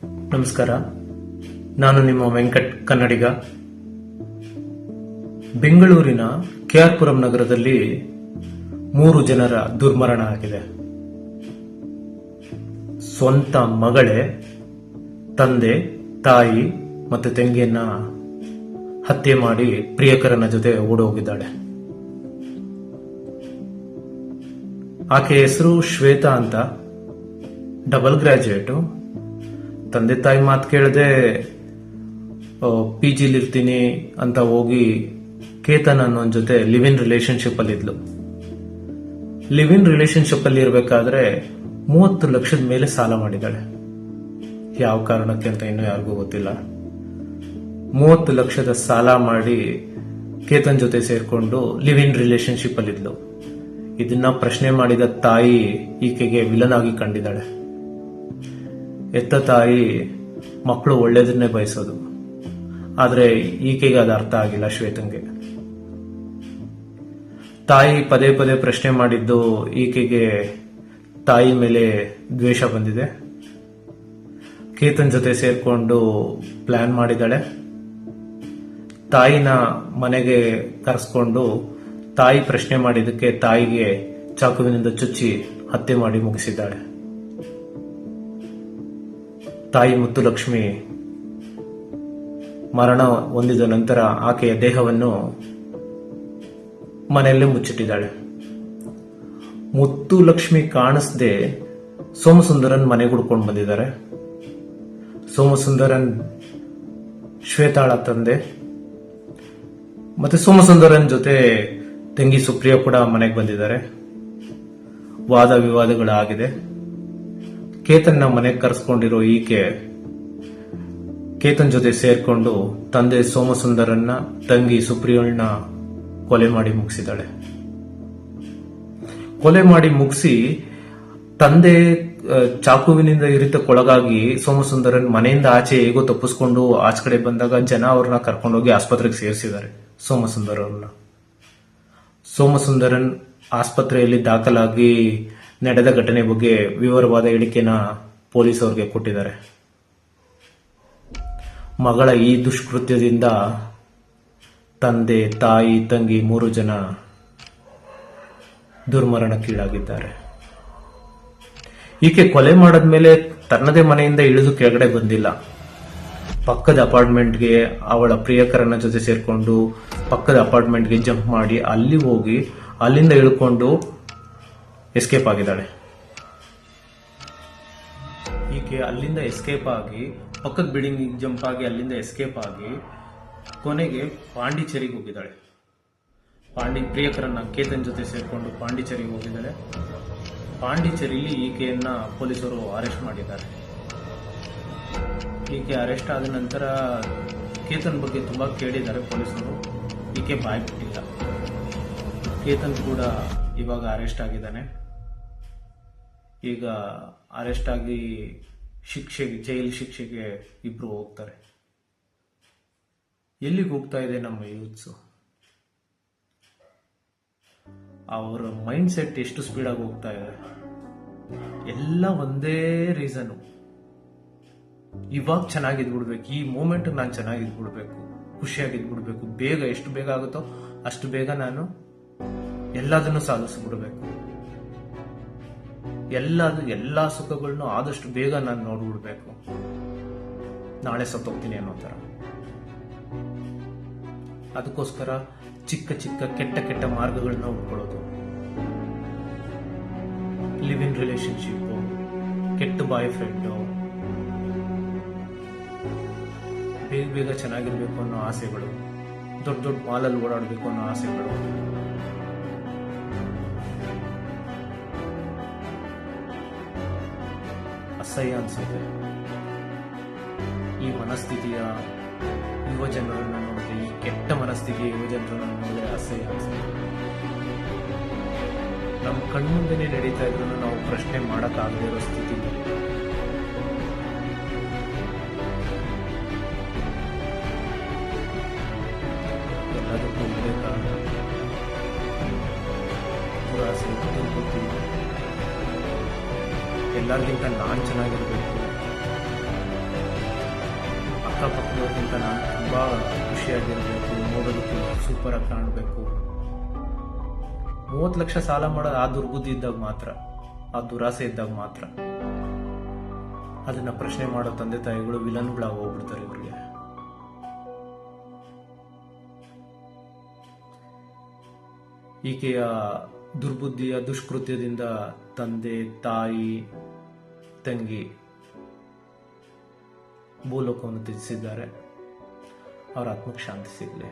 ನಮಸ್ಕಾರ, ನಾನು ನಿಮ್ಮ ವೆಂಕಟ್ ಕನ್ನಡಿಗ. ಬೆಂಗಳೂರಿನ KR ಪುರಂ ನಗರದಲ್ಲಿ 3 ಜನರ ದುರ್ಮರಣ ಆಗಿದೆ. ಸ್ವಂತ ಮಗಳೇ ತಂದೆ, ತಾಯಿ ಮತ್ತು ತಂಗಿಯನ್ನ ಹತ್ಯೆ ಮಾಡಿ ಪ್ರಿಯಕರನ ಜೊತೆ ಓಡೋಗಿದ್ದಾಳೆ. ಆಕೆ ಹೆಸರು ಶ್ವೇತಾ ಅಂತ, ಡಬಲ್ ಗ್ರಾಜುಯೇಟು. ತಂದೆ ತಾಯಿ ಮಾತು ಕೇಳದೆ PG ಇರ್ತೀನಿ ಅಂತ ಹೋಗಿ ಕೇತನ್ ಅನ್ನೋನ್ ಜೊತೆ ಲಿವ್ ಇನ್ ರಿಲೇಶನ್ಶಿಪ್ ಅಲ್ಲಿ ಇದ್ಲು. ಲಿವ್ ಇನ್ ರಿಲೇಶನ್ಶಿಪ್ ಅಲ್ಲಿ ಇರಬೇಕಾದ್ರೆ 30 ಲಕ್ಷದ ಮೇಲೆ ಸಾಲ ಮಾಡಿದ್ದಾಳೆ. ಯಾವ ಕಾರಣಕ್ಕೆ ಅಂತ ಇನ್ನೂ ಯಾರಿಗೂ ಗೊತ್ತಿಲ್ಲ. 30 ಲಕ್ಷದ ಸಾಲ ಮಾಡಿ ಕೇತನ್ ಜೊತೆ ಸೇರ್ಕೊಂಡು ಲಿವ್ ಇನ್ ರಿಲೇಶನ್ಶಿಪ್ ಅಲ್ಲಿ ಇದ್ಲು. ಇದನ್ನ ಪ್ರಶ್ನೆ ಮಾಡಿದ ತಾಯಿ ಈಕೆಗೆ ವಿಲನ್ ಆಗಿ ಕಂಡಿದ್ದಾಳೆ. ಎತ್ತ ತಾಯಿ ಮಕ್ಕಳು ಒಳ್ಳೇದನ್ನೇ ಬಯಸೋದು, ಆದ್ರೆ ಈಕೆಗೆ ಅದು ಅರ್ಥ ಆಗಿಲ್ಲ. ಶ್ವೇತಂಗೆ ತಾಯಿ ಪದೇ ಪದೇ ಪ್ರಶ್ನೆ ಮಾಡಿದ್ದು ಈಕೆಗೆ ತಾಯಿ ಮೇಲೆ ದ್ವೇಷ ಬಂದಿದೆ. ಕೇತನ್ ಜೊತೆ ಸೇರ್ಕೊಂಡು ಪ್ಲಾನ್ ಮಾಡಿದಾಳೆ. ತಾಯಿನ ಮನೆಗೆ ಕರೆಸ್ಕೊಂಡು ತಾಯಿ ಪ್ರಶ್ನೆ ಮಾಡಿದ್ದಕ್ಕೆ ತಾಯಿಗೆ ಚಾಕುವಿನಿಂದ ಚುಚ್ಚಿ ಹತ್ಯೆ ಮಾಡಿ ಮುಗಿಸಿದ್ದಾಳೆ. ತಾಯಿ ಮುತ್ತುಲಕ್ಷ್ಮಿ ಮರಣ ಹೊಂದಿದ ನಂತರ ಆಕೆಯ ದೇಹವನ್ನು ಮನೆಯಲ್ಲೇ ಮುಚ್ಚಿಟ್ಟಿದ್ದಾಳೆ. ಮುತ್ತುಲಕ್ಷ್ಮಿ ಕಾಣಿಸದೆ ಸೋಮಸುಂದರನ್ ಮನೆಗೆ ಹುಡ್ಕೊಂಡು ಬಂದಿದ್ದಾರೆ. ಸೋಮಸುಂದರನ್ ಶ್ವೇತಾಳ ತಂದೆ ಮತ್ತೆ ಸೋಮಸುಂದರನ್ ಜೊತೆ ತಂಗಿ ಸುಪ್ರಿಯಾ ಕೂಡ ಮನೆಗೆ ಬಂದಿದ್ದಾರೆ. ವಾದ ವಿವಾದಗಳಾಗಿದೆ. ಕೇತನ್ನ ಮನೆಗೆ ಕರೆಸ್ಕೊಂಡಿರೋ ಈಕೆ ಕೇತನ್ ಜೊತೆ ಸೇರ್ಕೊಂಡು ತಂದೆ ಸೋಮಸುಂದರನ್ನ, ತಂಗಿ ಸುಪ್ರಿಯಳನ್ನ ಕೊಲೆ ಮಾಡಿ ಮುಗಿಸಿದಾಳೆ. ಕೊಲೆ ಮಾಡಿ ಮುಗಿಸಿ ತಂದೆ ಚಾಕುವಿನಿಂದ ಇರಿತಕ್ಕೊಳಗಾಗಿ ಸೋಮಸುಂದರನ್ ಮನೆಯಿಂದ ಆಚೆ ಹೇಗೋ ತಪ್ಪಿಸ್ಕೊಂಡು ಆಚೆ ಕಡೆ ಬಂದಾಗ ಜನ ಅವ್ರನ್ನ ಕರ್ಕೊಂಡೋಗಿ ಆಸ್ಪತ್ರೆಗೆ ಸೇರಿಸಿದ್ದಾರೆ. ಸೋಮಸುಂದರನ್ ಆಸ್ಪತ್ರೆಯಲ್ಲಿ ದಾಖಲಾಗಿ ನಡೆದ ಘಟನೆ ಬಗ್ಗೆ ವಿವರವಾದ ಹೇಳಿಕೆನ ಪೊಲೀಸ್ ಅವರಿಗೆ ಕೊಟ್ಟಿದ್ದಾರೆ. ಮಗಳ ಈ ದುಷ್ಕೃತ್ಯದಿಂದ ತಂದೆ, ತಾಯಿ, ತಂಗಿ 3 ಜನ ದುರ್ಮರಣಕ್ಕೀಡಾಗಿದ್ದಾರೆ. ಈಕೆ ಕೊಲೆ ಮಾಡದ್ಮೇಲೆ ತನ್ನದೇ ಮನೆಯಿಂದ ಇಳಿದು ಕೆಳಗಡೆ ಬಂದಿಲ್ಲ. ಪಕ್ಕದ ಅಪಾರ್ಟ್ಮೆಂಟ್ಗೆ ಅವಳ ಪ್ರಿಯಕರನ ಜೊತೆ ಸೇರ್ಕೊಂಡು ಪಕ್ಕದ ಅಪಾರ್ಟ್ಮೆಂಟ್ಗೆ ಜಂಪ್ ಮಾಡಿ ಅಲ್ಲಿ ಹೋಗಿ ಅಲ್ಲಿಂದ ಇಳ್ಕೊಂಡು ಎಸ್ಕೇಪ್ ಆಗಿದ್ದಾಳೆ. ಈಕೆ ಅಲ್ಲಿಂದ ಎಸ್ಕೇಪ್ ಆಗಿ ಪಕ್ಕದ ಬಿಲ್ಡಿಂಗ್ ಜಂಪ್ ಆಗಿ ಅಲ್ಲಿಂದ ಎಸ್ಕೇಪ್ ಆಗಿ ಕೊನೆಗೆ ಪಾಂಡಿಚೇರಿಗೆ ಹೋಗಿದ್ದಾಳೆ. ಪ್ರಿಯಕರನ್ನ ಕೇತನ್ ಜೊತೆ ಸೇರ್ಕೊಂಡು ಪಾಂಡಿಚೇರಿಗೆ ಹೋಗಿದ್ದಾಳೆ. ಪಾಂಡಿಚೇರಿಯಲ್ಲಿ ಈಕೆಯನ್ನ ಪೊಲೀಸರು ಅರೆಸ್ಟ್ ಮಾಡಿದ್ದಾರೆ. ಈಕೆ ಅರೆಸ್ಟ್ ಆದ ನಂತರ ಕೇತನ್ ಬಗ್ಗೆ ತುಂಬಾ ಕೇಳಿದ್ದಾರೆ ಪೊಲೀಸರು. ಈಕೆ ಬಾಯ್ ಬಿಟ್ಟಿಲ್ಲ. ಕೇತನ್ ಕೂಡ ಇವಾಗ ಅರೆಸ್ಟ್ ಆಗಿದ್ದಾನೆ. ಈಗ ಅರೆಸ್ಟ್ ಆಗಿ ಜೈಲು ಶಿಕ್ಷೆಗೆ ಇಬ್ರು ಹೋಗ್ತಾರೆ. ಎಲ್ಲಿಗೆ ಹೋಗ್ತಾ ಇದೆ ನಮ್ಮ ಯೂತ್ಸು? ಅವರ ಮೈಂಡ್ ಸೆಟ್ ಎಷ್ಟು ಸ್ಪೀಡ್ ಆಗಿ ಹೋಗ್ತಾ ಇದೆ. ಎಲ್ಲ ಒಂದೇ ರೀಸನ್, ಇವಾಗ ಚೆನ್ನಾಗಿದ್ಬಿಡ್ಬೇಕು, ಈ ಮೂಮೆಂಟ್ ನಾನು ಚೆನ್ನಾಗಿದ್ಬಿಡ್ಬೇಕು, ಖುಷಿಯಾಗಿದ್ಬಿಡ್ಬೇಕು, ಬೇಗ ಎಷ್ಟು ಬೇಗ ಆಗುತ್ತೋ ಅಷ್ಟು ಬೇಗ ನಾನು ಎಲ್ಲದನ್ನು ಸಾಧಿಸ್ಬಿಡ್ಬೇಕು, ಎಲ್ಲಾ ಸುಖಗಳನ್ನು ಆದಷ್ಟು ಬೇಗ ನಾನು ನೋಡ್ಬಿಡ್ಬೇಕು, ನಾಳೆ ಸತ್ತೋಗ್ತೀನಿ ಅನ್ನೋ ತರ. ಅದಕ್ಕೋಸ್ಕರ ಚಿಕ್ಕ ಚಿಕ್ಕ ಕೆಟ್ಟ ಮಾರ್ಗಗಳನ್ನ ಹುಡ್ಕೊಳ್ಳೋದು. ಲಿವ್ ಇನ್ ರಿಲೇಶನ್ಶಿಪ್, ಕೆಟ್ಟ ಬಾಯ್ ಫ್ರೆಂಡು, ಬೇಗ ಚೆನ್ನಾಗಿರ್ಬೇಕು ಅನ್ನೋ ಆಸೆಗಳು, ದೊಡ್ಡ ಮಾಲಲ್ಲಿ ಓಡಾಡಬೇಕು ಅನ್ನೋ ಆಸೆಗಳು. ಅಸಹ್ಯ ಅನ್ಸುತ್ತೆ ಈ ಮನಸ್ಥಿತಿಯ ಯುವ ಜನರನ್ನ ನೋಡಿದ್ರೆ, ಈ ಕೆಟ್ಟ ಮನಸ್ಥಿತಿಯ ಯುವ ಜನರನ್ನ ನೋಡಿದ್ರೆ ಅಸಹ್ಯ ಅನ್ಸುತ್ತೆ. ನಮ್ಮ ಕಣ್ಮುಂದೆನೆ ನಡೀತಾ ಇದ್ರು ನಾವು ಪ್ರಶ್ನೆ ಮಾಡಕ್ಕಾಗದೇ ಇರೋ ಸ್ಥಿತಿ. ಎಲ್ಲದಕ್ಕೂ ದುರಾಸೆ, ದುರ್ಬುದ್ಧಿ, ಎಲ್ಲರಿಗಿಂತ ನಾನು ಚೆನ್ನಾಗಿರ್ಬೇಕು, ಅಕ್ಕಪಕ್ಕದವ್ರಿಗಿಂತ ನಾನು ತುಂಬಾ ಖುಷಿಯಾಗಿರ್ಬೇಕು, ನೋಡೋದಕ್ಕೆ ಸೂಪರ್ ಆಗಿ ಕಾಣಬೇಕು. 30 ಲಕ್ಷ ಸಾಲ ಮಾಡೋದು ಆ ದುರ್ಬುದ್ಧಿ ಇದ್ದಾಗ ಮಾತ್ರ, ಆ ದುರಾಸೆ ಇದ್ದಾಗ ಮಾತ್ರ. ಅದನ್ನ ಪ್ರಶ್ನೆ ಮಾಡೋ ತಂದೆ ತಾಯಿಗಳು ವಿಲನ್ಗಳಾಗಿ ಹೋಗ್ಬಿಡ್ತಾರೆ ಇವ್ರಿಗೆ. ಈಕೆಯ ದುರ್ಬುದ್ಧಿಯ ದುಷ್ಕೃತ್ಯದಿಂದ ತಂದೆ, ತಾಯಿ, ತಂಗಿ ಭೂಲೋಕವನ್ನು ತ್ಯಜಿಸಿದ್ದಾರೆ. ಅವರ ಆತ್ಮಕ್ಕೆ ಶಾಂತಿ ಸಿಗಲಿ.